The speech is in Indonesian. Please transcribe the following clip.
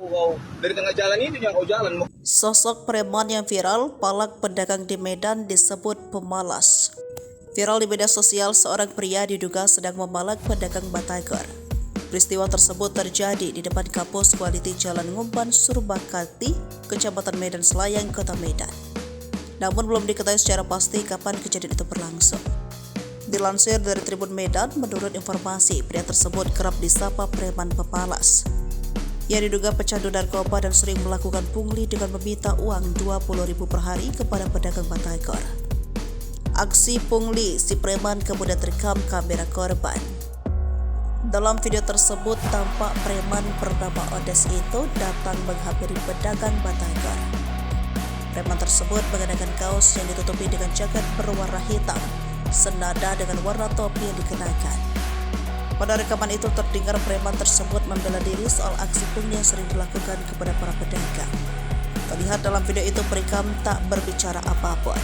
Kau dari tengah jalan itu yang kau jalan. Sosok preman yang viral, palak pedagang di Medan disebut pemalas. Viral di media sosial, seorang pria diduga sedang memalak pedagang batagor. Peristiwa tersebut terjadi di depan Kapus Kualiti Jalan Ngumpan, Surbakati, Kecamatan Medan Selayang, Kota Medan. Namun belum diketahui secara pasti kapan kejadian itu berlangsung. Dilansir dari Tribun Medan, menurut informasi, pria tersebut kerap disapa preman pemalas. Ia diduga pecandu narkoba dan sering melakukan pungli dengan meminta uang 20.000 per hari kepada pedagang batagor. Aksi pungli si preman kemudian terekam kamera korban. Dalam video tersebut tampak preman bernama Odes itu datang menghampiri pedagang batagor. Preman tersebut mengenakan kaos yang ditutupi dengan jaket berwarna hitam, senada dengan warna topi yang dikenakan. Pada rekaman itu terdengar preman tersebut membela diri soal aksi pungli yang sering dilakukan kepada para pedagang. Terlihat dalam video itu perekam tak berbicara apapun.